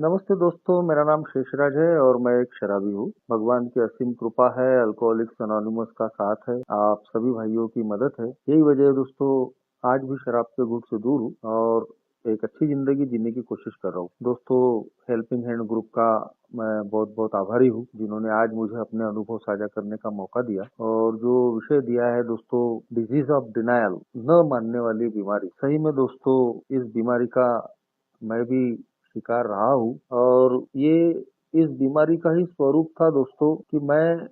नमस्ते दोस्तों, मेरा नाम शेषराज है और मैं एक शराबी हूँ। भगवान की असीम कृपा है, अल्कोहलिक्स अनोनिमस का साथ है, आप सभी भाइयों की मदद है। यही वजह है दोस्तों, आज भी शराब के घूंट से दूर हूँ और एक अच्छी जिंदगी जीने की कोशिश कर रहा हूँ। दोस्तों, हेल्पिंग हैंड ग्रुप का मैं बहुत बहुत आभारी हूँ, जिन्होंने आज मुझे अपने अनुभव साझा करने का मौका दिया और जो विषय दिया है दोस्तों, डिजीज ऑफ डिनायल, न मानने वाली बीमारी। सही में दोस्तों, इस बीमारी का मैं भी शिकार रहा हूँ और ये इस बीमारी का ही स्वरूप था दोस्तों कि मैं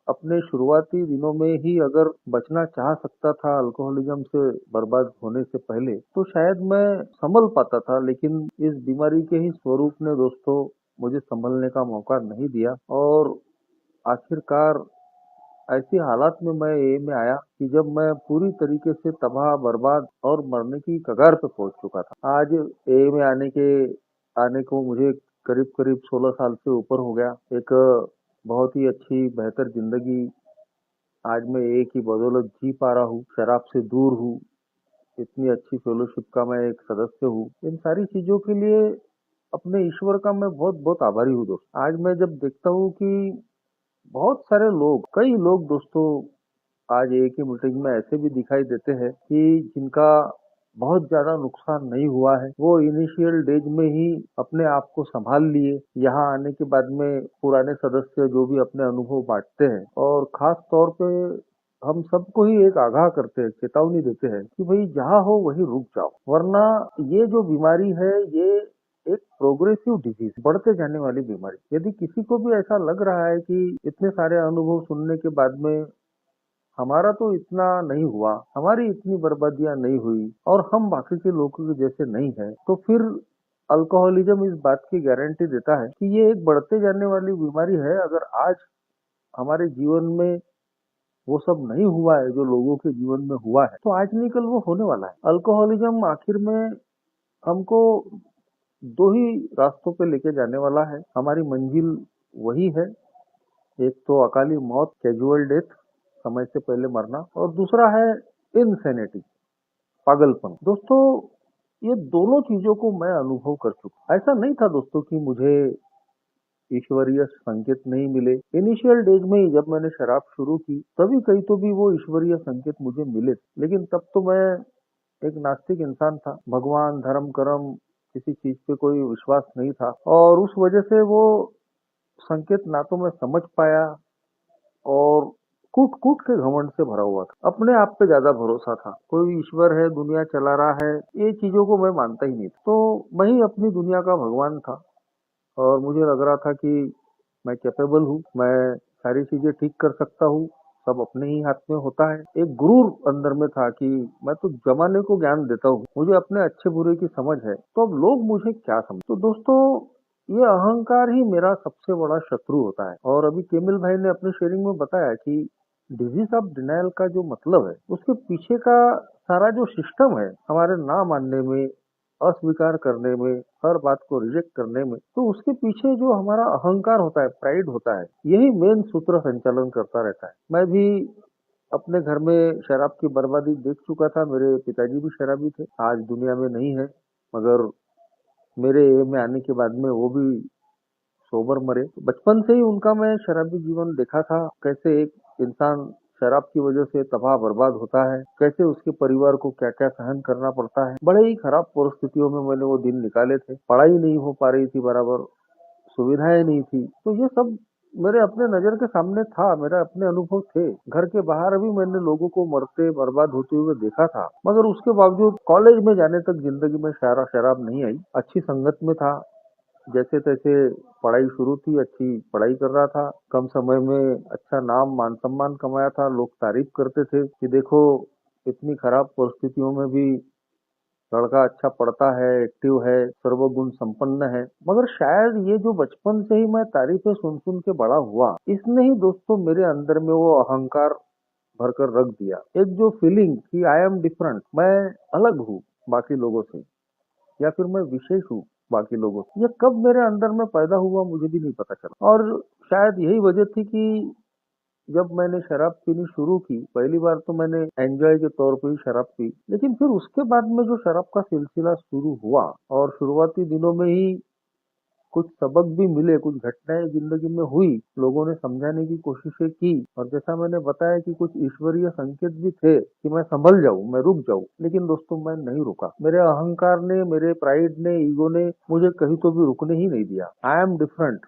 अपने शुरुआती दिनों में ही अगर बचना चाह सकता था अल्कोहलिज्म से बर्बाद होने से पहले, तो शायद मैं संभल पाता था। लेकिन इस बीमारी के ही स्वरूप ने दोस्तों मुझे संभलने का मौका नहीं दिया और आखिरकार ऐसी हालात में मैं ए में आया कि जब मैं पूरी तरीके से तबाह बर्बाद और मरने की कगार पे पहुंच चुका था। आज ए में आने को मुझे करीब करीब 16 साल से ऊपर हो गया। एक बहुत ही अच्छी बेहतर जिंदगी आज मैं ए की बदौलत जी पा रहा हूँ, शराब से दूर हूँ, इतनी अच्छी फेलोशिप का मैं एक सदस्य हूँ। इन सारी चीजों के लिए अपने ईश्वर का मैं बहुत बहुत आभारी हूँ दोस्त। आज मैं जब देखता हूँ कि बहुत सारे लोग, कई लोग दोस्तों आज एक ही मीटिंग में ऐसे भी दिखाई देते हैं कि जिनका बहुत ज्यादा नुकसान नहीं हुआ है, वो इनिशियल डेज में ही अपने आप को संभाल लिए। यहाँ आने के बाद में पुराने सदस्य जो भी अपने अनुभव बांटते हैं और खास तौर पे हम सबको ही एक आगाह करते हैं, चेतावनी देते हैं कि भाई जहाँ हो वहीं रुक जाओ, वरना ये जो बीमारी है ये एक प्रोग्रेसिव डिजीज, बढ़ते जाने वाली बीमारी। यदि किसी को भी ऐसा लग रहा है कि इतने सारे अनुभव सुनने के बाद में हमारा तो इतना नहीं हुआ, हमारी इतनी बर्बादियां नहीं हुई और हम बाकी के लोगों के जैसे नहीं है, तो फिर अल्कोहलिज्म इस बात की गारंटी देता है कि ये एक बढ़ते जाने वाली बीमारी है। अगर आज हमारे जीवन में वो सब नहीं हुआ है जो लोगों के जीवन में हुआ है, तो आज नहीं कल वो होने वाला है। अल्कोहलिज्म आखिर में हमको दो ही रास्तों पे लेके जाने वाला है। हमारी मंजिल वही है, एक तो अकाली मौत, कैजुअल डेथ, समय से पहले मरना, और दूसरा है इनसेनिटी, पागलपन। दोस्तों, ये दोनों चीजों को मैं अनुभव कर चुका। ऐसा नहीं था दोस्तों कि मुझे ईश्वरीय संकेत नहीं मिले। इनिशियल डेज में ही जब मैंने शराब शुरू की, तभी कहीं तो भी वो ईश्वरीय संकेत मुझे मिले, लेकिन तब तो मैं एक नास्तिक इंसान था। भगवान, धर्म, कर्म, किसी चीज पे कोई विश्वास नहीं था और उस वजह से वो संकेत ना तो मैं समझ पाया और कूट कूट के घमंड से भरा हुआ था। अपने आप पे ज्यादा भरोसा था, कोई ईश्वर है, दुनिया चला रहा है, ये चीजों को मैं मानता ही नहीं था। तो मैं ही अपनी दुनिया का भगवान था और मुझे लग रहा था कि मैं कैपेबल हूँ, मैं सारी चीजें ठीक कर सकता हूँ, सब अपने ही हाथ में होता है। एक गुरूर अंदर में था कि मैं तो जमाने को ज्ञान देता हूँ, मुझे अपने अच्छे बुरे की समझ है, तो अब लोग मुझे क्या समझ। तो दोस्तों, ये अहंकार ही मेरा सबसे बड़ा शत्रु होता है। और अभी केमिल भाई ने अपनी शेयरिंग में बताया कि डिजीज ऑफ डिनायल का जो मतलब है, उसके पीछे का सारा जो सिस्टम है, हमारे ना मानने में, अस्वीकार करने में, हर बात को रिजेक्ट करने में, तो उसके पीछे जो हमारा अहंकार होता है, प्राइड होता है, यही मेन सूत्र संचालन करता रहता है। मैं भी अपने घर में शराब की बर्बादी देख चुका था। मेरे पिताजी भी शराबी थे, आज दुनिया में नहीं है, मगर मेरे एज में आने के बाद में वो भी सोबर मरे। तो बचपन से ही उनका मैं शराबी जीवन देखा था, कैसे एक इंसान शराब की वजह से तबाह बर्बाद होता है, कैसे उसके परिवार को क्या क्या सहन करना पड़ता है। बड़े ही खराब परिस्थितियों में मैंने वो दिन निकाले थे, पढ़ाई नहीं हो पा रही थी बराबर, सुविधाएं नहीं थी, तो ये सब मेरे अपने नजर के सामने था, मेरे अपने अनुभव थे। घर के बाहर भी मैंने लोगों को मरते बर्बाद होते हुए देखा था, मगर उसके बावजूद कॉलेज में जाने तक जिंदगी में शराब नहीं आई। अच्छी संगत में था, जैसे तैसे पढ़ाई शुरू थी, अच्छी पढ़ाई कर रहा था, कम समय में अच्छा नाम मान सम्मान कमाया था, लोग तारीफ करते थे कि देखो इतनी खराब परिस्थितियों में भी लड़का अच्छा पढ़ता है, एक्टिव है, सर्वगुण संपन्न है। मगर शायद ये जो बचपन से ही मैं तारीफें सुन सुन के बड़ा हुआ, इसने ही दोस्तों मेरे अंदर में वो अहंकार भरकर रख दिया। एक जो फीलिंग कि आई एम डिफरेंट, मैं अलग हूँ बाकी लोगों से, या फिर मैं विशेष हूँ बाकी लोगों से, ये कब मेरे अंदर में पैदा हुआ मुझे भी नहीं पता चला। और शायद यही वजह थी कि जब मैंने शराब पीनी शुरू की, पहली बार तो मैंने एंजॉय के तौर पे ही शराब पी, लेकिन फिर उसके बाद में जो शराब का सिलसिला शुरू हुआ और शुरुआती दिनों में ही कुछ सबक भी मिले, कुछ घटनाएं जिंदगी में हुई, लोगों ने समझाने की कोशिशें की, और जैसा मैंने बताया कि कुछ ईश्वरीय संकेत भी थे कि मैं संभल जाऊं, मैं रुक जाऊं, लेकिन दोस्तों मैं नहीं रुका। मेरे अहंकार ने, मेरे प्राइड ने, ईगो ने मुझे कहीं तो भी रुकने ही नहीं दिया। आई एम डिफरेंट,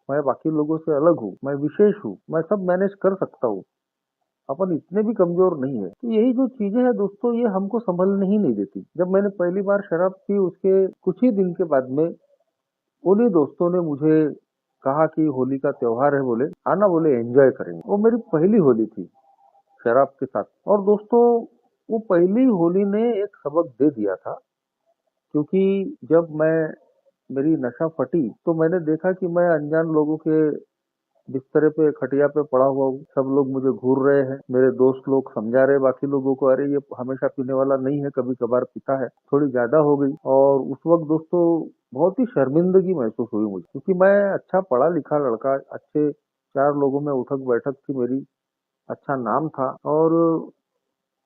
मैं बाकी लोगों से अलग हूँ, मैं विशेष हूँ, मैं सब मैनेज कर सकता हूँ, अपन इतने भी कमजोर नहीं है। तो यही जो चीजें हैं दोस्तों, ये हमको संभलने ही नहीं देती। जब मैंने पहली बार शराब पी, उसके कुछ ही दिन के बाद में उन्हीं दोस्तों ने मुझे कहा कि होली का त्योहार है, बोले आना, बोले एंजॉय करेंगे। वो मेरी पहली होली थी शराब के साथ। और दोस्तों, वो पहली होली ने एक सबक दे दिया था, क्योंकि जब मैं मेरी नशा फटी तो मैंने देखा कि मैं अनजान लोगों के बिस्तर पे, खटिया पे पड़ा हुआ हूँ, सब लोग मुझे घूर रहे हैं, मेरे दोस्त लोग समझा रहे बाकी लोगों को, अरे ये हमेशा पीने वाला नहीं है, कभी कभार पीता है, थोड़ी ज्यादा हो गई। और उस वक्त दोस्तों बहुत ही शर्मिंदगी महसूस हुई मुझे, क्योंकि मैं अच्छा पढ़ा लिखा लड़का, अच्छे चार लोगों में उठक बैठक थी मेरी, अच्छा नाम था, और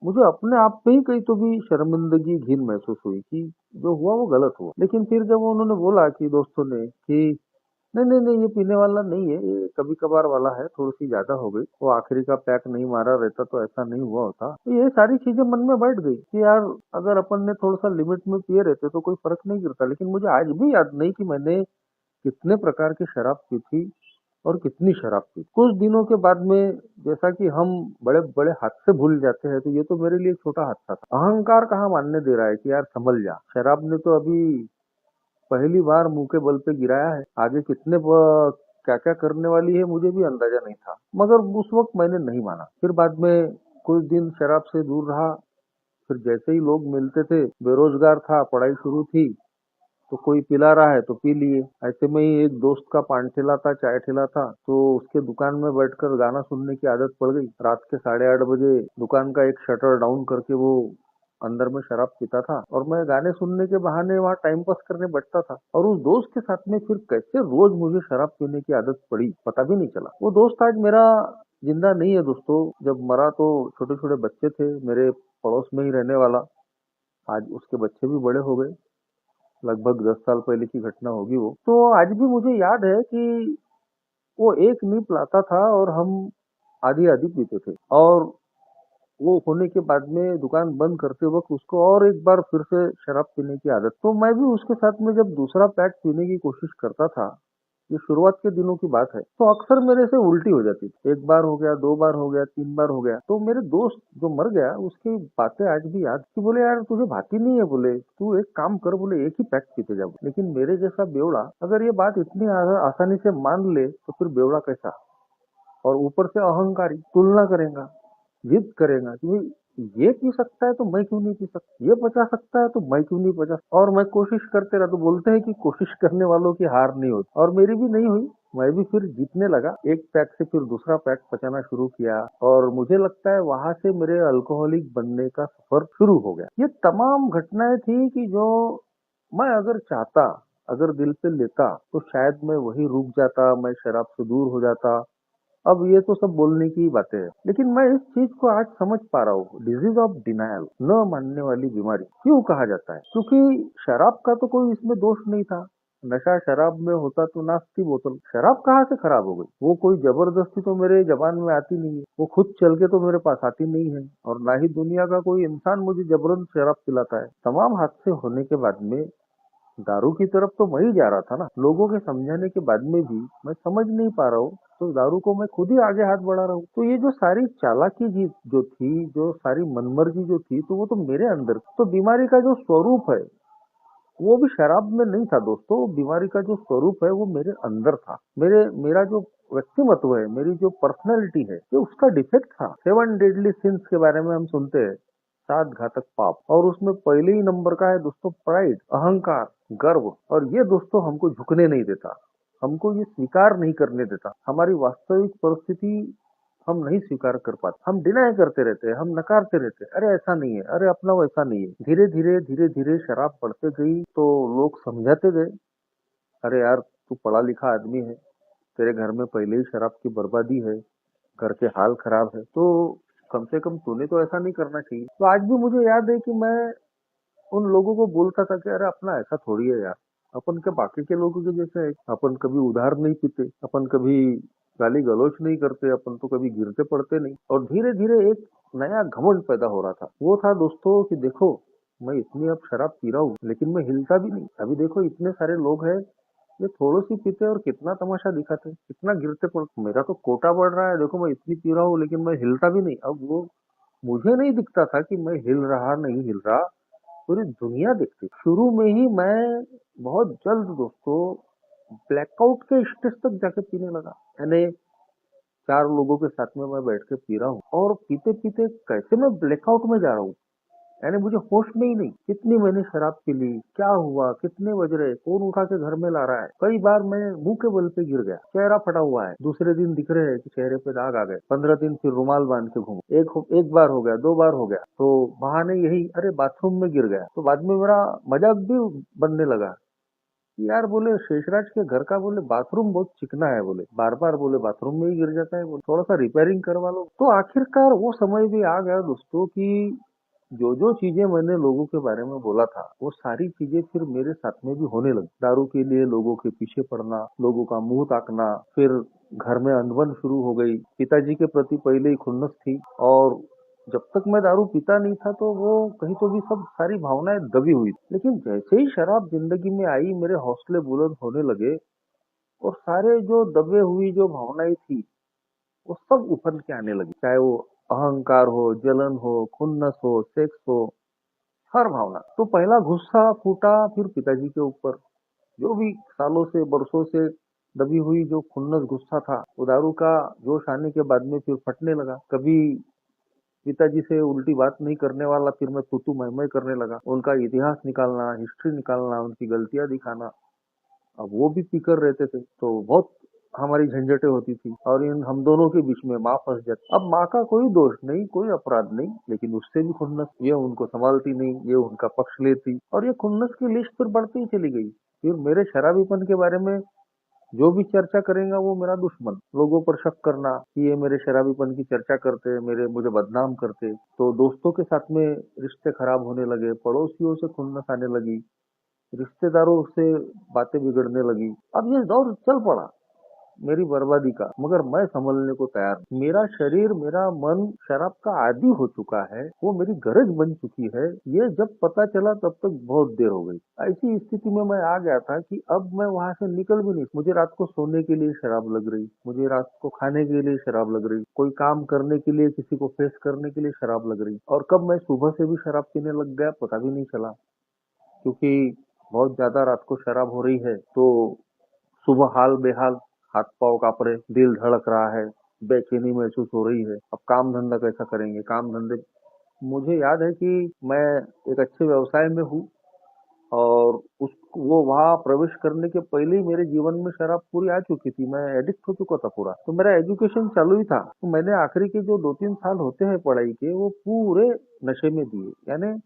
मुझे अपने आप पे ही कहीं तो भी शर्मिंदगी, घिन महसूस हुई कि जो हुआ वो गलत हुआ। लेकिन फिर जब उन्होंने बोला कि दोस्तों ने कि नहीं नहीं नहीं, ये पीने वाला नहीं है, ये कभी कभार वाला है, थोड़ी सी ज्यादा हो गई, वो आखिरी का पैक नहीं मारा रहता तो ऐसा नहीं हुआ होता, तो ये सारी चीजें मन में बैठ गई कि यार अगर अपन ने थोड़ा सा लिमिट में पिए रहते तो कोई फर्क नहीं गिरता। लेकिन मुझे आज भी याद नहीं कि मैंने कितने प्रकार की शराब पी थी और कितनी शराब पी। कुछ दिनों के बाद में, जैसा कि हम बड़े बड़े हादसे भूल जाते हैं, तो ये तो मेरे लिए छोटा हादसा था। अहंकार कहाँ मानने दे रहा है कि यार संभल जा, शराब ने तो अभी पहली बार मुंह के बल पे गिराया है, आगे कितने क्या क्या करने वाली है मुझे भी अंदाजा नहीं था, मगर उस वक्त मैंने नहीं माना। फिर बाद में कुछ दिन शराब से दूर रहा, फिर जैसे ही लोग मिलते थे, बेरोजगार था, पढ़ाई शुरू थी, तो कोई पिला रहा है तो पी लिए। ऐसे में ही एक दोस्त का पान ठेला था, चाय ठेला था, तो उसके दुकान में बैठकर गाना सुनने की आदत पड़ गई। रात के 8:30 बजे दुकान का एक शटर डाउन करके वो अंदर में शराब पीता था, और मैं गाने सुनने के बहाने वहाँ टाइम पास करने बैठता था। और उस दोस्त के साथ में फिर कैसे रोज मुझे शराब पीने की आदत पड़ी, पता भी नहीं चला। वो दोस्त आज मेरा जिंदा नहीं है दोस्तों। जब मरा तो छोटे छोटे बच्चे थे, मेरे पड़ोस में ही रहने वाला, आज उसके बच्चे भी बड़े हो गए, लगभग 10 साल पहले की घटना होगी वो। तो आज भी मुझे याद है कि वो एक नीप लाता था और हम आधी आधी पीते थे, और वो होने के बाद में दुकान बंद करते वक्त उसको और एक बार फिर से शराब पीने की आदत। तो मैं भी उसके साथ में जब दूसरा पैक पीने की कोशिश करता था, ये शुरुआत के दिनों की बात है, तो अक्सर मेरे से उल्टी हो जाती थी। एक बार हो गया, दो बार हो गया, तीन बार हो गया। तो मेरे दोस्त जो मर गया, उसकी बातें आज भी याद कि बोले यार तुझे भाती नहीं है, बोले तू एक काम कर, बोले एक ही पैक पीते जा। लेकिन मेरे जैसा बेवड़ा अगर ये बात इतनी आसानी से मान ले तो फिर बेवड़ा कैसा, और ऊपर से अहंकारी, तुलना करेगा, जिद करेगा कि भाई ये पी सकता है तो मैं क्यों नहीं पी सकता, ये बचा सकता है तो मैं क्यों नहीं बचा। और मैं कोशिश करते रहा। तो बोलते हैं कि कोशिश करने वालों की हार नहीं होती, और मेरी भी नहीं हुई। मैं भी फिर जीतने लगा, एक पैक से फिर दूसरा पैक पचाना शुरू किया, और मुझे लगता है वहां से मेरे अल्कोहलिक बनने का सफर शुरू हो गया। ये तमाम घटनाएं थी कि जो मैं अगर चाहता, अगर दिल पे लेता, तो शायद मैं वही रुक जाता, मैं शराब से दूर हो जाता। अब ये तो सब बोलने की बातें हैं, लेकिन मैं इस चीज को आज समझ पा रहा हूँ। डिजीज ऑफ डिनायल, न मानने वाली बीमारी क्यों कहा जाता है, क्योंकि शराब का तो कोई इसमें दोष नहीं था। नशा शराब में होता तो नाश्ती बोतल, शराब कहाँ से खराब हो गई? वो कोई जबरदस्ती तो मेरे जबान में आती नहीं है, वो खुद चल के तो मेरे पास आती नहीं है, और ना ही दुनिया का कोई इंसान मुझे जबरन शराब पिलाता है। तमाम हादसे होने के बाद में दारू की तरफ तो मैं ही जा रहा था ना। लोगों के समझाने के बाद में भी मैं समझ नहीं पा रहा हूँ, तो दारू को मैं खुद ही आगे हाथ बढ़ा रहा हूँ। तो ये जो सारी चालाकी जी जो थी, जो सारी मनमर्जी जो थी, तो वो तो मेरे अंदर। तो बीमारी का जो स्वरूप है वो भी शराब में नहीं था दोस्तों। बीमारी का जो स्वरूप है वो मेरे अंदर था। मेरा जो व्यक्तिमत्व है, मेरी जो पर्सनैलिटी है, ये उसका डिफेक्ट था। 7 डेडली सिंस के बारे में हम सुनते हैं, 7 घातक पाप, और उसमें पहले ही नंबर का है दोस्तों प्राइड, अहंकार, गर्व। और ये दोस्तों हमको झुकने नहीं देता, हमको ये स्वीकार नहीं करने देता। हमारी वास्तविक परिस्थिति हम नहीं स्वीकार कर पाते, हम डिनाई करते रहते हैं, हम नकारते रहते हैं, अरे ऐसा नहीं है, अरे अपना वैसा नहीं है। धीरे धीरे धीरे धीरे शराब बढ़ते गई, तो लोग समझाते गए, अरे यार तू पढ़ा लिखा आदमी है, तेरे घर में पहले ही शराब की बर्बादी है, घर के हाल खराब है, तो कम से कम तूने तो ऐसा नहीं करना चाहिए। तो आज भी मुझे याद है कि मैं उन लोगों को बोलता था कि अरे अपना ऐसा थोड़ी है यार, अपन क्या बाकी के लोगों के जैसे है? अपन कभी उधार नहीं पीते, अपन कभी गाली गलौज नहीं करते, अपन तो कभी गिरते पड़ते नहीं। और धीरे धीरे एक नया घमंड पैदा हो रहा था। वो था दोस्तों कि देखो, मैं इतनी अब शराब पी रहा हूँ लेकिन मैं हिलता भी नहीं। अभी देखो इतने सारे लोग हैं, ये थोड़ी सी पीते और कितना तमाशा दिखाते, कितना गिरते पड़ते। मेरा तो कोटा बढ़ रहा है, देखो मैं इतनी पी रहा हूँ लेकिन मैं हिलता भी नहीं। अब वो मुझे नहीं दिखता था कि मैं हिल रहा नहीं हिल रहा, पूरी दुनिया दिखती। शुरू में ही मैं बहुत जल्द दोस्तों ब्लैकआउट के स्टेज तक जाके पीने लगा। यानी 4 लोगों के साथ में मैं बैठ के पी रहा हूँ और पीते पीते कैसे मैं ब्लैकआउट में जा रहा हूँ। यानी मुझे होश में ही नहीं कितनी मैंने शराब पी ली, क्या हुआ, कितने बज रहे, कौन उठा के घर में ला रहा है। कई बार मैं मुंह के बल पे गिर गया, चेहरा फटा हुआ है, दूसरे दिन दिख रहे हैं कि चेहरे पे दाग आ गए। 15 दिन फिर रुमाल बांध के घूम, एक बार हो गया, 2 बार हो गया, तो बहाने यही अरे बाथरूम में गिर गया। तो बाद में मेरा मजाक भी बनने लगा कि यार बोले शेषराज के घर का बोले बाथरूम बहुत चिकना है, बोले बार बार बोले बाथरूम में ही गिर जाता है, बोले थोड़ा सा रिपेयरिंग करवा लो। तो आखिरकार वो समय भी आ गया दोस्तों कि जो जो चीजें मैंने लोगों के बारे में बोला था वो सारी चीजें फिर मेरे साथ में भी होने लगी। दारू के लिए लोगों के पीछे पड़ना, लोगों का मुंह ताकना, फिर घर में अनबन शुरू हो गई। पिताजी के प्रति पहले ही खुन्नस थी और जब तक मैं दारू पीता नहीं था तो वो कहीं तो भी सब सारी भावनाएं दबी हुई। लेकिन जैसे ही शराब जिंदगी में आई मेरे हौसले बुलंद होने लगे और सारे जो दबे हुई जो भावनाएं थी वो सब उफल के आने लगी। चाहे वो अहंकार हो, जलन हो, खुन्नस हो, सेक्स हो, हर भावना। तो पहला गुस्सा फूटा फिर पिताजी के ऊपर, जो भी सालों से बरसों से दबी हुई जो खुन्नस गुस्सा था वो दारू का जोश आने के बाद में फिर फटने लगा। कभी पिताजी से उल्टी बात नहीं करने वाला, फिर मैं तू मैं करने लगा, उनका इतिहास निकालना, हिस्ट्री निकालना, उनकी गलतियां दिखाना। अब वो भी पीकर रहते थे तो बहुत हमारी झंझटें होती थी और इन हम दोनों के बीच में माँ फंस जाती। अब माँ का कोई दोष नहीं, कोई अपराध नहीं, लेकिन उससे भी खुन्नस, ये उनको संभालती नहीं, ये उनका पक्ष लेती और ये खुन्नस की लिस्ट फिर बढ़ती ही चली गई। फिर मेरे शराबीपन के बारे में जो भी चर्चा करेगा वो मेरा दुश्मन। लोगों पर शक करना कि ये मेरे शराबीपन की चर्चा करते, मेरे मुझे बदनाम करते। तो दोस्तों के साथ में रिश्ते खराब होने लगे, पड़ोसियों से खुन्नस आने लगी, रिश्तेदारों से बातें बिगड़ने लगी। अब ये दौर चल पड़ा मेरी बर्बादी का, मगर मैं संभलने को तैयार हूं। मेरा शरीर, मेरा मन शराब का आदी हो चुका है, वो मेरी गरज बन चुकी है। ये जब पता चला तब तक बहुत देर हो गई। ऐसी स्थिति में मैं आ गया था कि अब मैं वहां से निकल भी नहीं। मुझे रात को सोने के लिए शराब लग रही, मुझे रात को खाने के लिए शराब लग रही, कोई काम करने के लिए, किसी को फेस करने के लिए शराब लग रही। और कब मैं सुबह से भी शराब पीने लग गया पता भी नहीं चला, क्योंकि बहुत ज्यादा रात को शराब हो रही है तो सुबह हाल बेहाल, हाथ पांव कांप रहे, दिल धड़क रहा है, बेचैनी महसूस हो रही है। अब काम धंधा कैसा करेंगे, काम धंधे। मुझे याद है कि मैं एक अच्छे व्यवसाय में हूँ और उस वो वहाँ प्रवेश करने के पहले ही मेरे जीवन में शराब पूरी आ चुकी थी, मैं एडिक्ट हो चुका था पूरा। तो मेरा एजुकेशन चालू ही था, तो मैंने आखिरी के जो 2-3 साल होते हैं पढ़ाई के वो पूरे नशे में दिए। यानी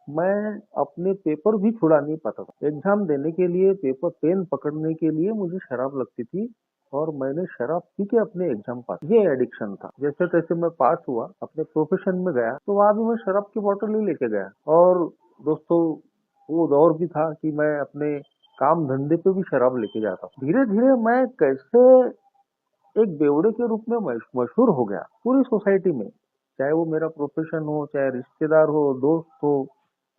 मैं अपने पेपर भी छुड़ा नहीं पाता था। एग्जाम देने के लिए पेपर पेन पकड़ने के लिए मुझे शराब लगती थी और मैंने शराब पी के अपने एग्जाम पास, ये एडिक्शन था। जैसे तैसे मैं पास हुआ, अपने प्रोफेशन में गया तो वहां भी मैं शराब की बोतल ही लेके गया। और दोस्तों वो दौर भी था कि मैं अपने काम धंधे पे भी शराब लेके जाता। धीरे धीरे मैं कैसे एक बेवड़े के रूप में मशहूर हो गया पूरी सोसाइटी में। चाहे वो मेरा प्रोफेशन हो, चाहे रिश्तेदार हो, दोस्त हो,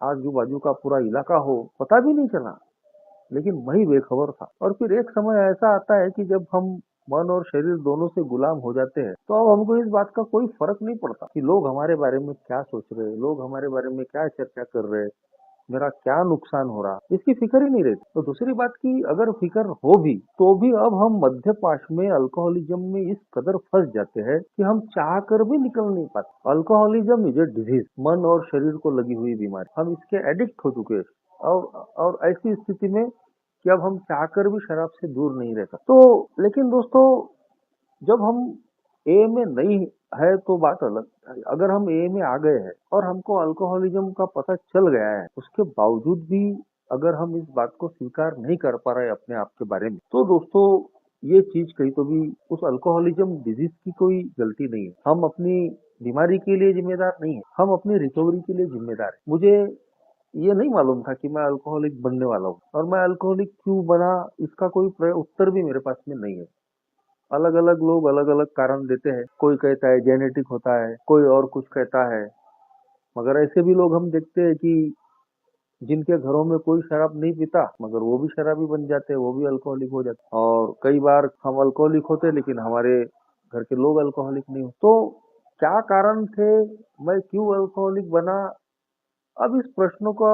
आजू बाजू का पूरा इलाका हो, पता भी नहीं चला, लेकिन मैं ही बेखबर था। और फिर एक समय ऐसा आता है कि जब हम मन और शरीर दोनों से गुलाम हो जाते हैं तो अब हमको इस बात का कोई फर्क नहीं पड़ता कि लोग हमारे बारे में क्या सोच रहे हैं, लोग हमारे बारे में क्या चर्चा कर रहे हैं, मेरा क्या नुकसान हो रहा, इसकी फिक्र ही नहीं रहती। तो दूसरी बात की अगर फिक्र हो भी तो भी अब हम मध्यपाश में, अल्कोहलिज्म में इस कदर फंस जाते हैं कि हम चाह कर भी निकल नहीं पाते। अल्कोहलिज्म इज ए डिजीज, मन और शरीर को लगी हुई बीमारी, हम इसके एडिक्ट हो चुके हैं। और ऐसी स्थिति में कि अब हम चाहकर भी शराब से दूर नहीं रह सकते। तो लेकिन दोस्तों जब हम ए में नहीं है तो बात अलग है। अगर हम ए में आ गए हैं और हमको अल्कोहलिज्म का पता चल गया है, उसके बावजूद भी अगर हम इस बात को स्वीकार नहीं कर पा रहे अपने आप के बारे में, तो दोस्तों ये चीज कहीं तो भी उस अल्कोहलिज्म डिजीज की कोई गलती नहीं है। हम अपनी बीमारी के लिए जिम्मेदार नहीं है, हम अपनी रिकवरी के लिए जिम्मेदार है। मुझे ये नहीं मालूम था कि मैं अल्कोहलिक बनने वाला हूँ, और मैं अल्कोहलिक क्यों बना इसका कोई उत्तर भी मेरे पास में नहीं है। अलग अलग लोग अलग अलग कारण देते हैं, कोई कहता है जेनेटिक होता है, कोई और कुछ कहता है। मगर ऐसे भी लोग हम देखते हैं कि जिनके घरों में कोई शराब नहीं पीता मगर वो भी शराबी बन जाते हैं, वो भी अल्कोहलिक हो जाते हैं। और कई बार हम अल्कोहलिक होते हैं लेकिन हमारे घर के लोग अल्कोहलिक नहीं होते। तो क्या कारण थे, मैं क्यों अल्कोहलिक बना, अब इस प्रश्नों का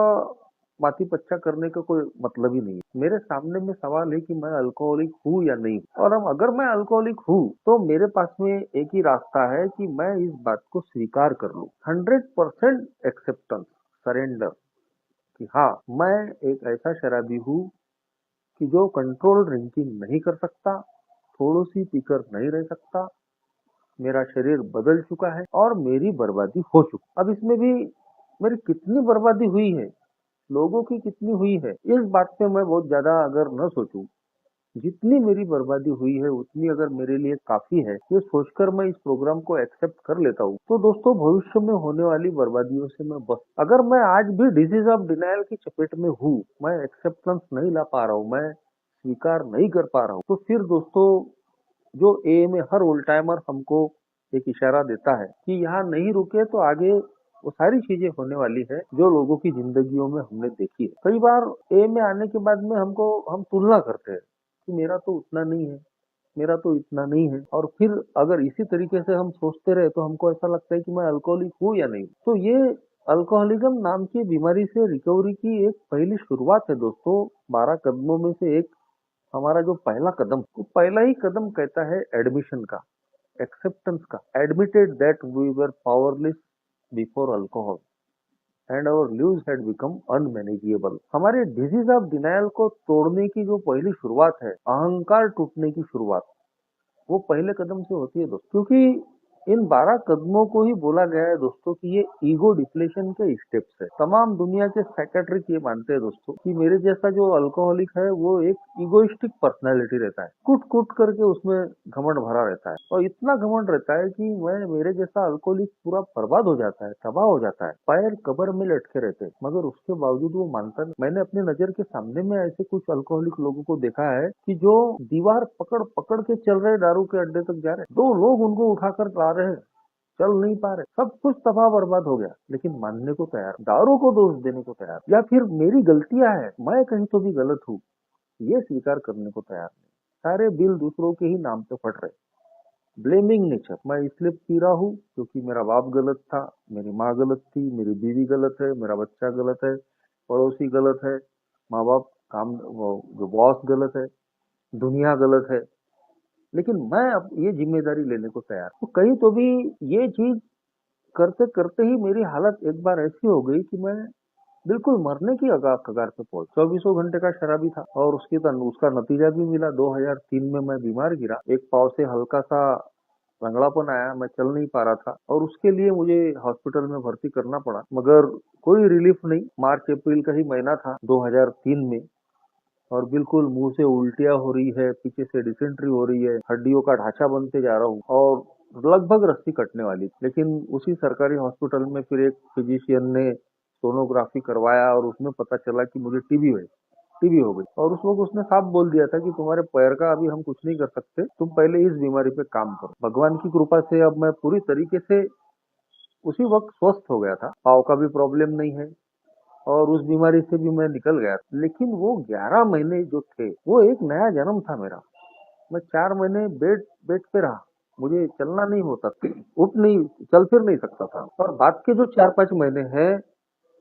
माथी पच्चा करने का कोई मतलब ही नहीं है। मेरे सामने में सवाल है कि मैं अल्कोहलिक हूँ या नहीं, और अब अगर मैं अल्कोहलिक हूँ तो मेरे पास में एक ही रास्ता है कि मैं इस बात को स्वीकार कर लूँ। 100% एक्सेप्टेंस, सरेंडर, कि हाँ, मैं एक ऐसा शराबी हूँ कि जो कंट्रोल ड्रिंकिंग नहीं कर सकता, थोड़ी सी पीकर नहीं रह सकता, मेरा शरीर बदल चुका है और मेरी बर्बादी हो चुकी। अब इसमें भी मेरी कितनी बर्बादी हुई है, लोगों की कितनी हुई है, इस बात पे मैं बहुत ज्यादा अगर न सोचूं, जितनी मेरी बर्बादी हुई है उतनी अगर मेरे लिए काफी है, ये सोचकर मैं इस प्रोग्राम को एक्सेप्ट कर लेता हूँ, तो दोस्तों भविष्य में होने वाली बर्बादियों से मैं बच। अगर मैं आज भी डिजीज ऑफ डिनायल की चपेट में हूँ, मैं एक्सेप्टेंस नहीं ला पा रहा हूँ, मैं स्वीकार नहीं कर पा रहा हूँ, तो फिर दोस्तों जो ए में हर ओल्ड टाइमर हमको एक इशारा देता है कि यहाँ नहीं रुके तो आगे वो सारी चीजें होने वाली है जो लोगों की जिंदगियों में हमने देखी है। कई बार ए में आने के बाद में हम तुलना करते हैं कि मेरा तो उतना नहीं है, मेरा तो इतना नहीं है, और फिर अगर इसी तरीके से हम सोचते रहे तो हमको ऐसा लगता है कि मैं अल्कोहलिक हूँ या नहीं। तो ये अल्कोहलिज्म नाम की बीमारी से रिकवरी की एक पहली शुरुआत है दोस्तों। 12 कदमों में से एक हमारा जो पहला कदम, वो पहला ही कदम कहता है एडमिशन का, एक्सेप्टेंस का। Admitted that we were powerless before alcohol and our lives had become unmanageable. हमारे डिजीज ऑफ डिनायल को तोड़ने की जो पहली शुरुआत है, अहंकार टूटने की शुरुआत, वो पहले कदम से होती है दोस्तों। क्योंकि इन 12 कदमों को ही बोला गया है दोस्तों कि ये ईगो डिप्लेशन के स्टेप्स है। तमाम दुनिया के साइकेट्रिक ये मानते हैं दोस्तों कि मेरे जैसा जो अल्कोहलिक है वो एक ईगोइस्टिक पर्सनैलिटी रहता है, कुट कुट करके उसमें घमंड भरा रहता है, और इतना घमंड रहता है कि मैं मेरे जैसा अल्कोहलिक पूरा बर्बाद हो जाता है, तबाह हो जाता है, पैर कब्र में लटके रहते हैं, मगर उसके बावजूद वो मानता नहीं। मैंने अपनी नजर के सामने में ऐसे कुछ अल्कोहलिक लोगों को देखा है कि जो दीवार पकड़ पकड़ के चल रहे, दारू के अड्डे तक जा रहे, 2 लोग उनको उठाकर ला रहे हैं, चल नहीं पा रहे, सब कुछ तबाह बर्बाद हो गया, लेकिन मानने को तैयार, दारू को दोष देने को तैयार, या फिर मेरी गलतियां है, मैं कहीं तो भी गलत हूँ, ये स्वीकार करने को तैयार नहीं। सारे बिल दूसरों के ही नाम पे फट रहे। ब्लेमिंग नेचर, मैं इसलिए पी रहा हूँ क्योंकि मेरा बाप गलत था, मेरी माँ गलत थी, मेरी बीवी गलत है, मेरा बच्चा गलत है, पड़ोसी गलत है, माँ बाप, काम जो बॉस गलत है, दुनिया गलत है, लेकिन मैं अब ये जिम्मेदारी लेने को तैयार। तो कहीं तो भी ये चीज करते करते ही मेरी हालत एक बार ऐसी हो गई कि मैं बिल्कुल मरने की कगार पे पहुंच। 24 घंटे का शराबी था और उसका नतीजा भी मिला। 2003 में मैं बीमार गिरा, एक पाँव से हल्का सा लंगड़ापन आया, मैं चल नहीं पा रहा था और उसके लिए मुझे हॉस्पिटल में भर्ती करना पड़ा, मगर कोई रिलीफ नहीं। मार्च अप्रैल का ही महीना था 2003 में, और बिल्कुल मुंह से उल्टियाँ हो रही है, पीछे से डिसेंट्री हो रही है, हड्डियों का ढांचा बनते जा रहा हूँ और लगभग रस्सी कटने वाली थी। लेकिन उसी सरकारी हॉस्पिटल में फिर एक फिजिशियन ने सोनोग्राफी करवाया और उसमें पता चला कि मुझे टीबी हो गई, और उस वक्त उसने साफ बोल दिया था कि तुम्हारे पैर का अभी हम कुछ नहीं कर सकते, तुम पहले इस बीमारी पे काम करो। भगवान की कृपा से अब मैं पूरी तरीके से उसी वक्त स्वस्थ हो गया था, पाँव का भी प्रॉब्लम नहीं है और उस बीमारी से भी मैं निकल गया। लेकिन वो 11 महीने जो थे वो एक नया जन्म था मेरा। मैं 4 महीने बेड बेड पे रहा, मुझे चलना नहीं होता, उठ नहीं, चल फिर नहीं सकता था। और बाद के जो 4-5 महीने हैं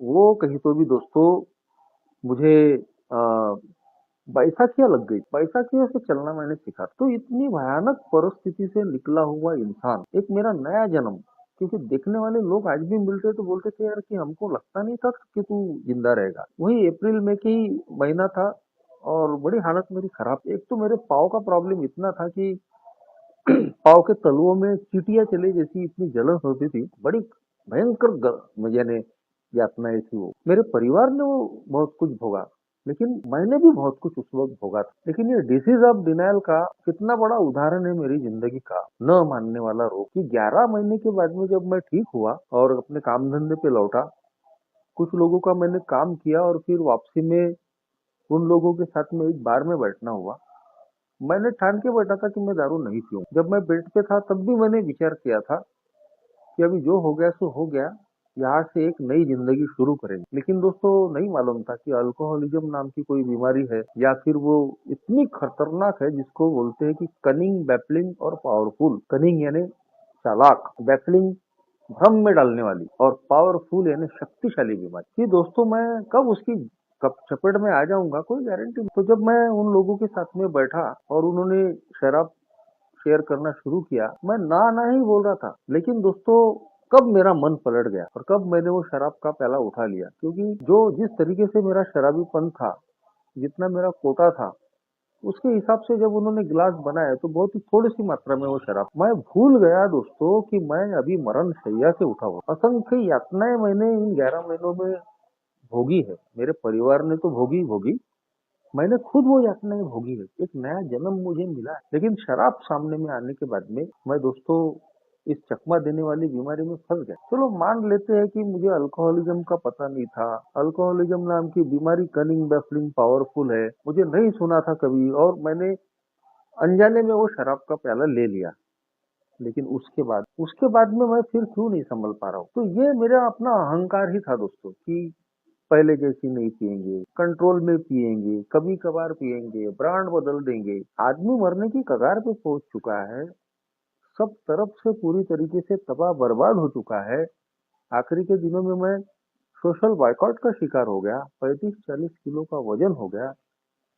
वो कहीं तो भी दोस्तों मुझे बैसाखियां लग गई, बैसाखियों से चलना मैंने सीखा। तो इतनी भयानक परिस्थिति से निकला हुआ इंसान, एक मेरा नया जन्म। क्योंकि देखने वाले लोग आज भी मिलते तो बोलते थे यार कि हमको लगता नहीं था कि तू जिंदा रहेगा। वही अप्रैल में की महीना था और बड़ी हालत मेरी खराब। एक तो मेरे पाँव का प्रॉब्लम इतना था कि पाँव के तलुओं में चींटियां चले जैसी इतनी जलन होती थी, बड़ी भयंकर यानी यातनाएं थी वो। मेरे परिवार ने वो बहुत कुछ भोगा, लेकिन मैंने भी बहुत कुछ उस वक्त भोगा था। लेकिन ये डिसीज ऑफ डिनायल का कितना बड़ा उदाहरण है मेरी जिंदगी का, न मानने वाला रोग, कि 11 महीने के बाद में जब मैं ठीक हुआ और अपने काम धंधे पे लौटा कुछ लोगों का मैंने काम किया और फिर वापसी में उन लोगों के साथ में एक बार में बैठना हुआ। मैंने ठान के बैठा था कि मैं दारू नहीं पीऊँ। जब मैं बेड पे था तब भी मैंने विचार किया था कि अभी जो हो गया सो हो गया, यहाँ से एक नई जिंदगी शुरू करेंगे। लेकिन दोस्तों नहीं मालूम था कि अल्कोहलिज्म नाम की कोई बीमारी है या फिर वो इतनी खतरनाक है जिसको बोलते हैं कि कनिंग, बैफलिंग और पावरफुल। कनिंग यानी चालाक, बैफलिंग भ्रम में डालने वाली, और पावरफुल यानी शक्तिशाली बीमारी। कि दोस्तों मैं कब उसकी कब चपेट में आ जाऊंगा कोई गारंटी नहीं। तो जब मैं उन लोगों के साथ में बैठा और उन्होंने शराब शेयर करना शुरू किया, मैं ना ना ही बोल रहा था। लेकिन दोस्तों कब मेरा मन पलट गया और कब मैंने वो शराब का प्याला उठा लिया, क्योंकि जो जिस तरीके से मेरा शराबीपन था, जितना मेरा कोटा था, उसके हिसाब से जब उन्होंने गिलास बनाया तो बहुत ही थोड़ी सी मात्रा में वो शराब, मैं भूल गया दोस्तों कि मैं अभी मरण शैया से उठा हुआ। असंख्य यातनाएं मैंने इन 11 महीनों में भोगी है। मेरे परिवार ने तो भोगी भोगी, मैंने खुद वो यातनाएं भोगी है। एक नया जन्म मुझे मिला है। लेकिन शराब सामने में आने के बाद में मैं दोस्तों इस चकमा देने वाली बीमारी में फंस गया। चलो मान लेते हैं कि मुझे अल्कोहलिज्म का पता नहीं था। अल्कोहलिज्म नाम की बीमारी कनिंग, बैफलिंग, पावरफुल है, मुझे नहीं सुना था कभी, और मैंने अनजाने में वो शराब का प्याला ले लिया। लेकिन उसके बाद में मैं फिर क्यों नहीं संभल पा रहा हूँ? तो ये मेरा अपना अहंकार ही था दोस्तों, कि पहले जैसी नहीं पिएंगे, कंट्रोल में पिएंगे, कभी कभार पिएंगे, ब्रांड बदल देंगे। आदमी मरने की कगार पे पहुंच चुका है, सब तरफ से पूरी तरीके से तबाह बर्बाद हो चुका है। आखिरी के दिनों में मैं सोशल बाइकआउट का शिकार हो गया, 35-40 किलो का वजन हो गया,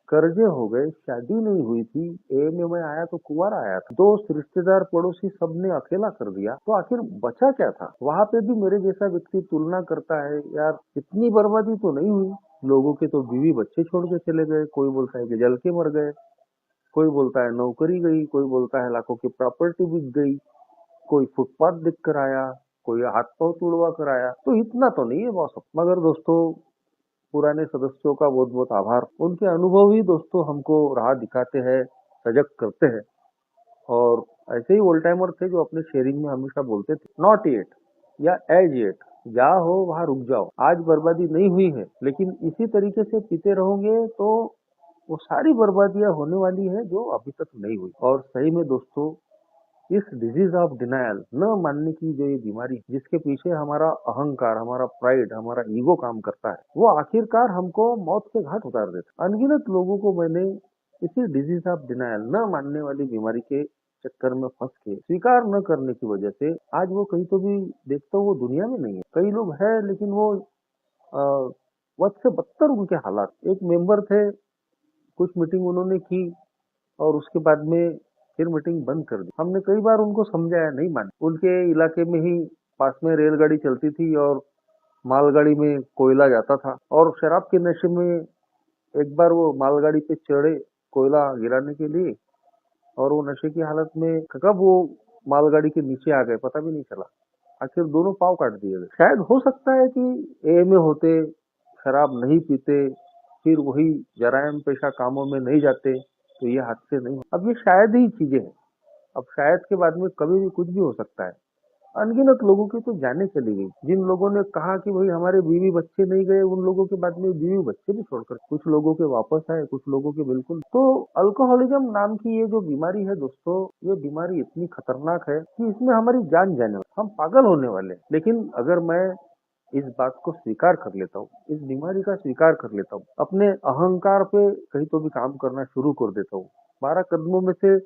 कर्जे हो गए, शादी नहीं हुई थी, एएमए में आया तो कुंवारा आया था, दोस्त, रिश्तेदार, पड़ोसी सबने अकेला कर दिया। तो आखिर बचा क्या था? वहां पे भी मेरे जैसा व्यक्ति तुलना करता है, यार इतनी बर्बादी तो नहीं हुई। लोगों के तो बीवी बच्चे छोड़ के चले गए, कोई बोलता है कि जल के मर गए, कोई बोलता है नौकरी गई, कोई बोलता है लाखों की प्रॉपर्टी बिक गई, कोई फुटपाथ दिख कर आया, कोई हाथ पांव तुड़वा कर आया। तो इतना तो नहीं है बॉस। मगर दोस्तों पुराने सदस्यों का बहुत बहुत आभार। उनके अनुभव ही दोस्तों हमको राह दिखाते हैं, सजग करते हैं। और ऐसे ही ओल्ड टाइमर थे जो अपने शेयरिंग में हमेशा बोलते थे, नॉट येट या एज येट, जहाँ हो वहां रुक जाओ। आज बर्बादी नहीं हुई है, लेकिन इसी तरीके से पीते रहोगे तो वो सारी बर्बादियां होने वाली है जो अभी तक नहीं हुई। और सही में दोस्तों इस डिजीज ऑफ डिनायल, न मानने की जो ये बीमारी, जिसके पीछे हमारा अहंकार, हमारा प्राइड, हमारा ईगो काम करता है, वो आखिरकार हमको मौत के घाट उतार देता है। अनगिनत लोगों को मैंने इसी डिजीज ऑफ डिनायल, न मानने वाली बीमारी के चक्कर में फंस के, स्वीकार न करने की वजह से आज वो कहीं तो भी देखता हूँ वो दुनिया में नहीं है। कई लोग हैं लेकिन वो वक्त से बदतर उनके हालात। एक मेंबर थे, कुछ मीटिंग उन्होंने की और उसके बाद में फिर मीटिंग बंद कर दी। हमने कई बार उनको समझाया, नहीं माने। उनके इलाके में ही पास में रेलगाड़ी चलती थी और मालगाड़ी में कोयला जाता था, और शराब के नशे में एक बार वो मालगाड़ी पे चढ़े कोयला गिराने के लिए, और वो नशे की हालत में कब वो मालगाड़ी के नीचे आ गए पता भी नहीं चला। आखिर दोनों पाव काट दिए गए। शायद हो सकता है कि एएमए होते, शराब नहीं पीते, फिर वही जरायम पेशा कामों में नहीं जाते तो ये हादसे नहीं। अब ये शायद ही चीजें हैं। अब शायद के बाद में कभी भी कुछ भी हो सकता है। अनगिनत लोगों की तो जाने चली गई। जिन लोगों ने कहा कि भाई हमारे बीवी बच्चे नहीं गए, उन लोगों के बाद में बीवी बच्चे भी छोड़कर कुछ लोगों के वापस आए, कुछ लोगों के बिल्कुल। तो अल्कोहलिज्म नाम की ये जो बीमारी है दोस्तों, ये बीमारी इतनी खतरनाक है कि इसमें हमारी जान जाने वाली, हम पागल होने वाले हैं। लेकिन अगर मैं इस बात को स्वीकार कर लेता हूँ, इस बीमारी का स्वीकार कर लेता हूँ, अपने अहंकार पे कहीं तो भी काम करना शुरू कर देता हूँ, 12 कदमों में से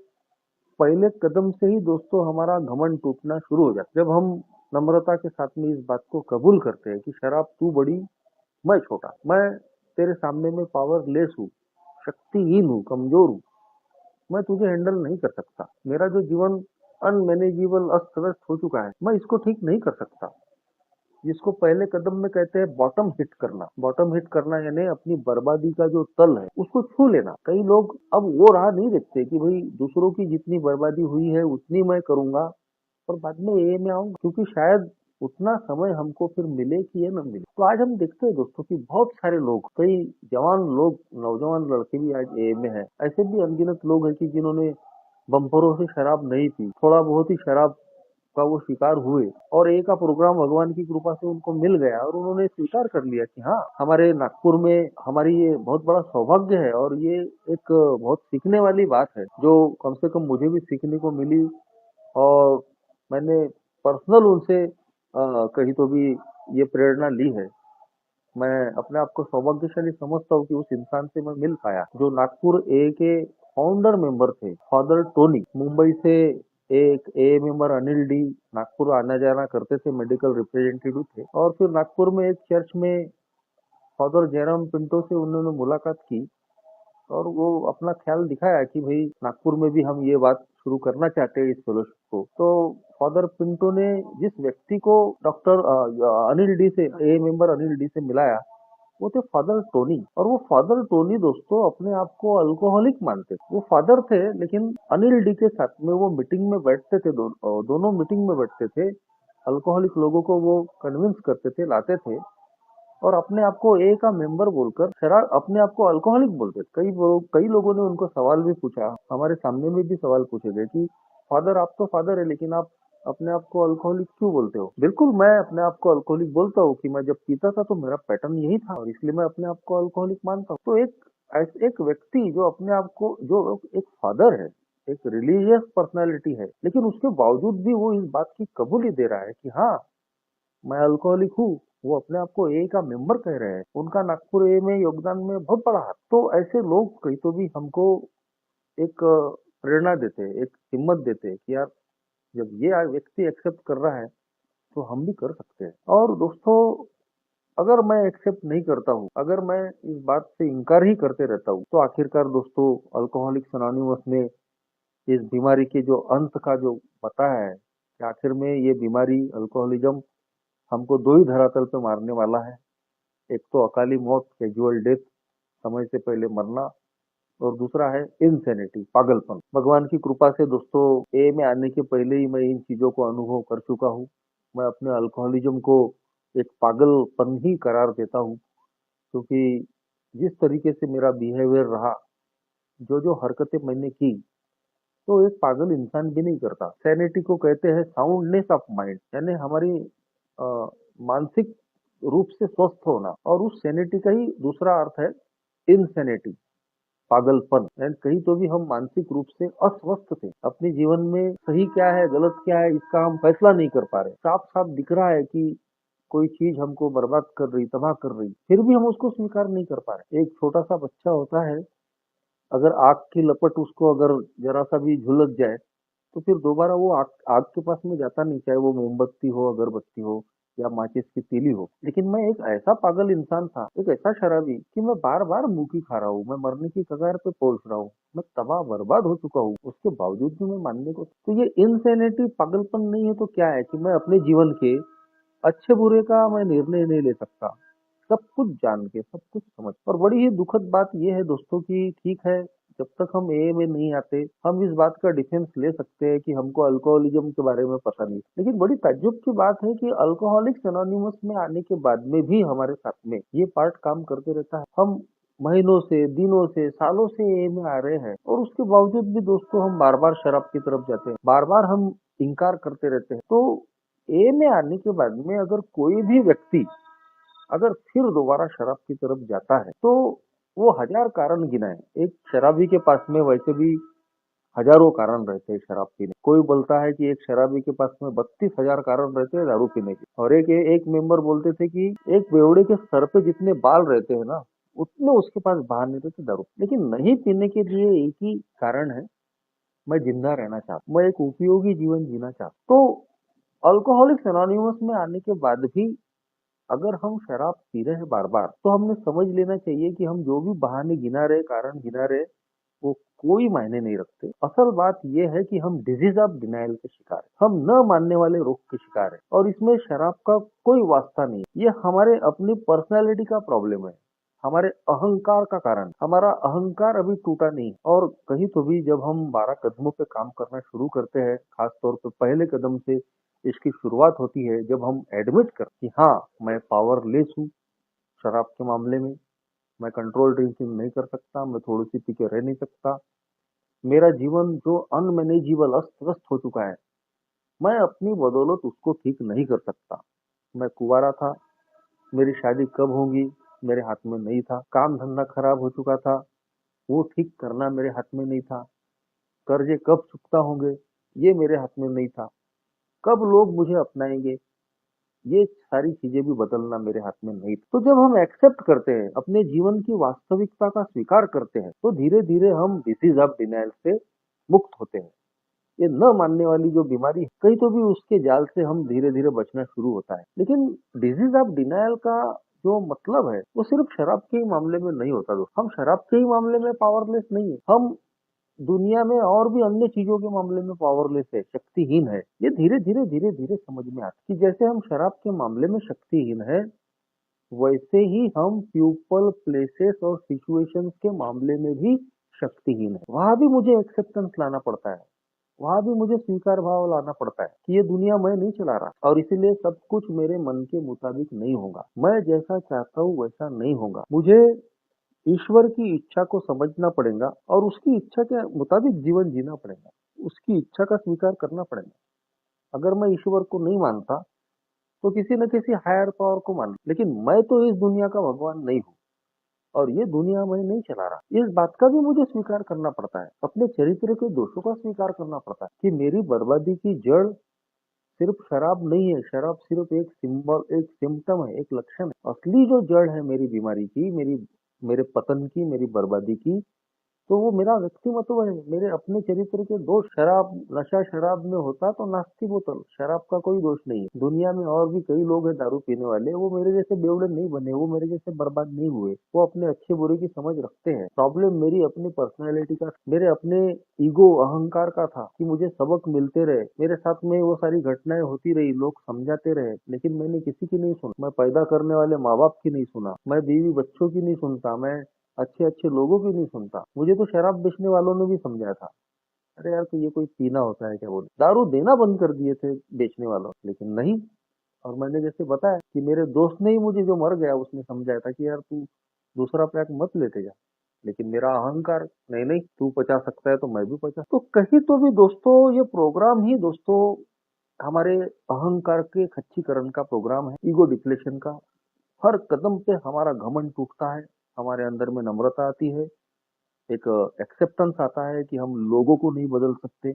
पहले कदम से ही दोस्तों हमारा घमंड टूटना शुरू हो जाता है। जब हम नम्रता के साथ में इस बात को कबूल करते हैं कि शराब तू बड़ी, मैं छोटा, मैं तेरे सामने में पावरलेस हूँ, शक्तिहीन हूँ, कमजोर हूँ, मैं तुझे हैंडल नहीं कर सकता, मेरा जो जीवन अनमैनेजेबल, अस्त व्यस्त हो चुका है, मैं इसको ठीक नहीं कर सकता। जिसको पहले कदम में कहते हैं बॉटम हिट करना। बॉटम हिट करना यानी अपनी बर्बादी का जो तल है उसको छू लेना। कई लोग अब वो राह नहीं देखते कि भाई दूसरों की जितनी बर्बादी हुई है उतनी मैं करूंगा और बाद में ये में आऊंगा, क्योंकि शायद उतना समय हमको फिर मिले कि ये न मिले। तो आज हम देखते हैं दोस्तों कि बहुत सारे लोग, कई जवान लोग, नौजवान लड़के भी आज ए में है। ऐसे भी अनगिनत लोग हैं कि जिन्होंने बम्परों से शराब नहीं पी, थोड़ा बहुत ही शराब का वो शिकार हुए और ए का प्रोग्राम भगवान की कृपा से उनको मिल गया और उन्होंने स्वीकार कर लिया कि हाँ, हमारे नागपुर में हमारी ये बहुत बड़ा सौभाग्य है और ये एक बहुत सीखने वाली बात है जो कम से कम मुझे भी सीखने को मिली। और मैंने पर्सनल उनसे कहीं तो भी ये प्रेरणा ली है। मैं अपने आप को सौभाग्यशाली समझता हूँ कि उस इंसान से मैं मिल पाया जो नागपुर ए के फाउंडर मेंबर थे, फादर टोनी। मुंबई से एक ए मेंबर अनिल डी नागपुर आना जाना करते थे, मेडिकल रिप्रेजेंटेटिव थे। और फिर नागपुर में एक चर्च में फादर जयराम पिंटो से उन्होंने मुलाकात की और वो अपना ख्याल दिखाया कि भाई नागपुर में भी हम ये बात शुरू करना चाहते हैं इस फेलोशिप को। तो फादर पिंटो ने जिस व्यक्ति को डॉक्टर अनिल डी से ए मेंबर अनिल डी से मिलाया वो थे फादर टोनी। और वो फादर टोनी दोस्तों अपने आप को अल्कोहलिक मानते थे। वो फादर थे लेकिन अनिल डी के साथ में वो मीटिंग में बैठते थे, दोनों मीटिंग में बैठते थे। अल्कोहलिक लोगों को वो कन्विंस करते थे, लाते थे और अपने आप को ए का मेंबर बोलकर शराब, अपने आप को अल्कोहलिक बोलते थे। कई लोगों ने उनको सवाल भी पूछा, हमारे सामने में भी सवाल पूछे गए कि फादर आप तो फादर है लेकिन आप अपने आप को अल्कोहलिक क्यों बोलते हो? बिल्कुल, मैं अपने आप को अल्कोहलिक बोलता हूँ कि मैं जब पीता था तो मेरा पैटर्न यही था और इसलिए मैं अपने आप को अल्कोहलिक मानता हूँ। तो एक व्यक्ति जो अपने आप को, जो एक फादर है, एक रिलीजियस पर्सनालिटी है, लेकिन उसके बावजूद भी वो इस बात की कबूली दे रहा है कि हाँ, मैं अल्कोहलिक हूँ। वो अपने आप को ए का मेंबर कह रहे हैं। उनका नागपुर ए में योगदान में बहुत बड़ा हाथ। तो ऐसे लोग कहीं तो भी हमको एक प्रेरणा देते हैं, एक हिम्मत देते हैं कि यार जब ये व्यक्ति एक्सेप्ट कर रहा है तो हम भी कर सकते हैं। और दोस्तों, अगर मैं एक्सेप्ट नहीं करता हूँ, अगर मैं इस बात से इनकार ही करते रहता हूँ, तो आखिरकार दोस्तों अल्कोहलिक्स अनोनिमस ने इस बीमारी के जो अंत का जो बताया है कि आखिर में ये बीमारी अल्कोहलिज्म हमको दो ही धरातल पे मारने वाला है। एक तो अकाली मौत, कैजुअल डेथ, समय से पहले मरना, और दूसरा है इंसेनिटी, पागलपन। भगवान की कृपा से दोस्तों ए में आने के पहले ही मैं इन चीजों को अनुभव कर चुका हूँ। मैं अपने अल्कोहलिज्म को एक पागलपन ही करार देता हूँ क्योंकि जिस तरीके से मेरा बिहेवियर रहा, जो जो हरकतें मैंने की, तो एक पागल इंसान भी नहीं करता। सैनिटी को कहते हैं साउंडनेस ऑफ माइंड, यानी हमारी अ, मानसिक रूप से स्वस्थ होना। और उस सैनिटी का ही दूसरा अर्थ है इनसैनिटी, पागलपन। एंड कहीं तो भी हम मानसिक रूप से अस्वस्थ थे, अपने जीवन में सही क्या है गलत क्या है इसका हम फैसला नहीं कर पा रहे। साफ साफ दिख रहा है कि कोई चीज हमको बर्बाद कर रही, तबाह कर रही, फिर भी हम उसको स्वीकार नहीं कर पा रहे। एक छोटा सा बच्चा होता है, अगर आग की लपट उसको अगर जरा सा भी झुलस जाए तो फिर दोबारा वो आग आग के पास में जाता नहीं, चाहे वो मोमबत्ती हो, अगरबत्ती हो या माचिस की तीली हो। लेकिन मैं एक ऐसा पागल इंसान था, एक ऐसा शराबी कि मैं बार बार मुंह खा रहा हूँ, मैं मरने की कगार पे पहुंच रहा हूँ, मैं तबाह बर्बाद हो चुका हूँ, उसके बावजूद भी मैं मानने को। तो ये इनसेनिटी, पागलपन नहीं है तो क्या है कि मैं अपने जीवन के अच्छे बुरे का मैं निर्णय नहीं ले सकता, सब कुछ जान के, सब कुछ समझ। और बड़ी ही दुखद बात यह है दोस्तों कि ठीक है, जब तक हम ए में नहीं आते हम इस बात का डिफेंस ले सकते हैं कि हमको अल्कोहलिज्म के बारे में पता नहीं। लेकिन बड़ी ताज्जुब की बात है कि अल्कोहलिक्स एनोनिमस में आने के बाद में भी हमारे साथ में ये पार्ट काम करते रहता है। हम महीनों से, दिनों से, सालों से ए में आ रहे हैं और उसके बावजूद भी दोस्तों हम बार बार शराब की तरफ जाते हैं, बार बार हम इनकार करते रहते हैं। तो ए में आने के बाद में अगर कोई भी व्यक्ति अगर फिर दोबारा शराब की तरफ जाता है तो वो हजार कारण गिनाए। एक शराबी के पास में वैसे भी हजारों कारण रहते हैं शराब पीने। कोई बोलता है कि एक शराबी के पास में 32,000 कारण रहते हैं दारू पीने के। और एक एक मेंबर बोलते थे कि एक बेवड़े के सर पे जितने बाल रहते हैं ना, उतने उसके पास बाहर नहीं रहते दारू। लेकिन नहीं पीने के लिए एक ही कारण है, मैं जिंदा रहना चाहता हूँ, मैं एक उपयोगी जीवन जीना चाहता हूँ। तो अल्कोहलिक्स एनोनिमस में आने के बाद भी अगर हम शराब पी रहे हैं बार बार, तो हमने समझ लेना चाहिए कि हम जो भी बहाने गिना रहे, कारण गिना रहे, वो कोई मायने नहीं रखते। असल बात यह है कि हम डिजीज ऑफ डिनाइल के शिकार हैं, हम न मानने वाले रोग के शिकार हैं। और इसमें शराब का कोई वास्ता नहीं, ये हमारे अपनी पर्सनैलिटी का प्रॉब्लम है, हमारे अहंकार का कारण। हमारा अहंकार अभी टूटा नहीं। और कहीं तो भी जब हम 12 कदमों पे काम करना शुरू करते हैं, खास तौर पे पहले कदम से इसकी शुरुआत होती है जब हम एडमिट कर कि हाँ, मैं पावरलेस हूँ शराब के मामले में, मैं कंट्रोल ड्रिंकिंग नहीं कर सकता, मैं थोड़ी सी पी के रह नहीं सकता, मेरा जीवन जो अनमैनेजेबल, अस्त व्यस्त हो चुका है, मैं अपनी बदौलत उसको ठीक नहीं कर सकता। मैं कुंवारा था, मेरी शादी कब होगी मेरे हाथ में नहीं था, काम धंधा खराब हो चुका था, वो ठीक करना मेरे हाथ में नहीं था, कर्जे कब चुकता होंगे ये मेरे हाथ में नहीं था, कब लोग मुझे अपनाएंगे ये सारी चीजें भी बदलना मेरे हाथ में नहीं थी। तो जब हम एक्सेप्ट करते हैं, अपने जीवन की वास्तविकता का स्वीकार करते हैं, तो धीरे धीरे हम डिसीज ऑफ डिनायल से मुक्त होते हैं। ये न मानने वाली जो बीमारी है, कहीं तो भी उसके जाल से हम धीरे धीरे बचना शुरू होता है। लेकिन डिजीज ऑफ डिनायल का जो मतलब है वो सिर्फ शराब के ही मामले में नहीं होता दोस्त। हम शराब के ही मामले में पावरलेस नहीं है, हम दुनिया में और भी अन्य चीजों के मामले में पावरलेस है, शक्तिहीन है। ये धीरे धीरे धीरे धीरे समझ में आता है कि जैसे हम शराब के मामले में शक्तिहीन है, वैसे ही हम पीपल, प्लेसेस और सिचुएशंस के मामले में भी शक्तिहीन है। वहां भी मुझे एक्सेप्टेंस लाना पड़ता है, वहां भी मुझे स्वीकार भाव लाना पड़ता है कि ये दुनिया मैं नहीं चला रहा, और इसीलिए सब कुछ मेरे मन के मुताबिक नहीं होगा, मैं जैसा चाहता हूँ वैसा नहीं होगा। मुझे ईश्वर की इच्छा को समझना पड़ेगा और उसकी इच्छा के मुताबिक जीवन जीना पड़ेगा, उसकी इच्छा का स्वीकार करना पड़ेगा। अगर मैं ईश्वर को नहीं मानता तो किसी न किसी हायर पावर को मान, लेकिन मैं तो इस दुनिया का भगवान नहीं हूँ और ये दुनिया मैं नहीं चला रहा। इस बात का भी मुझे स्वीकार करना पड़ता है, अपने चरित्र के दोषों का स्वीकार करना पड़ता है कि मेरी बर्बादी की जड़ सिर्फ शराब नहीं है, शराब सिर्फ एक सिंबल, एक सिम्टम है, एक लक्षण है। असली जो जड़ है मेरी बीमारी की, मेरे पतन की, मेरी बर्बादी की, तो वो मेरा व्यक्तिमत्व है, मेरे अपने चरित्र के दोष। शराब, नशा शराब में होता तो नास्ती बोतल, शराब का कोई दोष नहीं है। दुनिया में और भी कई लोग हैं दारू पीने वाले, वो मेरे जैसे बेवड़े नहीं बने, वो मेरे जैसे बर्बाद नहीं हुए, वो अपने अच्छे बुरे की समझ रखते हैं। प्रॉब्लम मेरी अपनी पर्सनैलिटी का, मेरे अपने ईगो, अहंकार का था कि मुझे सबक मिलते रहे, मेरे साथ में वो सारी घटनाएं होती रही, लोग समझाते रहे, लेकिन मैंने किसी की नहीं सुना। मैं पैदा करने वाले माँ बाप की नहीं सुना, मैं बीवी बच्चों की नहीं सुनता, मैं अच्छे अच्छे लोगों की नहीं सुनता। मुझे तो शराब बेचने वालों ने भी समझाया था, अरे यार तो ये कोई पीना होता है क्या, बोले दारू देना बंद कर दिए थे बेचने वालों, लेकिन नहीं। और मैंने जैसे बताया कि मेरे दोस्त ने ही मुझे, जो मर गया, उसने समझाया था कि यार तू दूसरा पैक मत लेते जा, लेकिन मेरा अहंकार, नहीं नहीं तू पचा सकता है तो मैं भी पचा। तो कहीं तो भी दोस्तों ये प्रोग्राम ही दोस्तों हमारे अहंकार के खच्चीकरण का प्रोग्राम है, ईगो डिप्लेशन का। हर कदम पे हमारा घमंड टूटता है, हमारे अंदर में नम्रता आती है, एक एक्सेप्टेंस आता है कि हम लोगों को नहीं बदल सकते,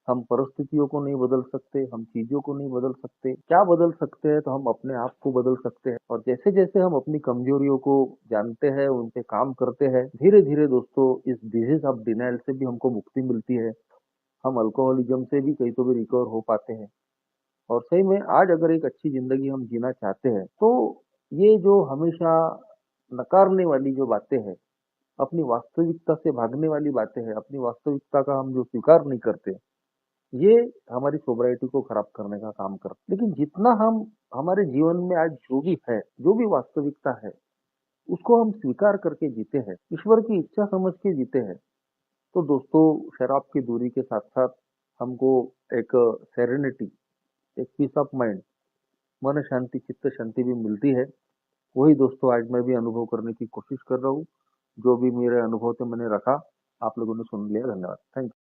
हम परिस्थितियों को नहीं बदल सकते, हम चीजों को नहीं बदल सकते। क्या बदल सकते हैं, तो हम अपने आप को बदल सकते हैं। और जैसे जैसे हम अपनी कमजोरियों को जानते हैं, उन पे काम करते हैं, धीरे धीरे दोस्तों इस डिजीज ऑफ डिनाइल से भी हमको मुक्ति मिलती है। हम अल्कोहलिज्म से भी कहीं तो भी रिकवर हो पाते हैं। और सही में आज अगर एक अच्छी जिंदगी हम जीना चाहते हैं, तो ये जो हमेशा नकारने वाली जो बातें हैं, अपनी वास्तविकता से भागने वाली बातें हैं, अपनी वास्तविकता का हम जो स्वीकार नहीं करते, ये हमारी सोब्राइटी को खराब करने का काम करते। लेकिन जितना हम हमारे जीवन में आज जो भी है, जो भी वास्तविकता है, उसको हम स्वीकार करके जीते हैं, ईश्वर की इच्छा समझ के जीते हैं, तो दोस्तों शराब की दूरी के साथ साथ हमको एक सेरेनिटी, एक पीस ऑफ माइंड, मन शांति, चित्त शांति भी मिलती है। वही दोस्तों आज मैं भी अनुभव करने की कोशिश कर रहा हूँ। जो भी मेरे अनुभव थे मैंने रखा, आप लोगों ने सुन लिया। धन्यवाद। Thank you.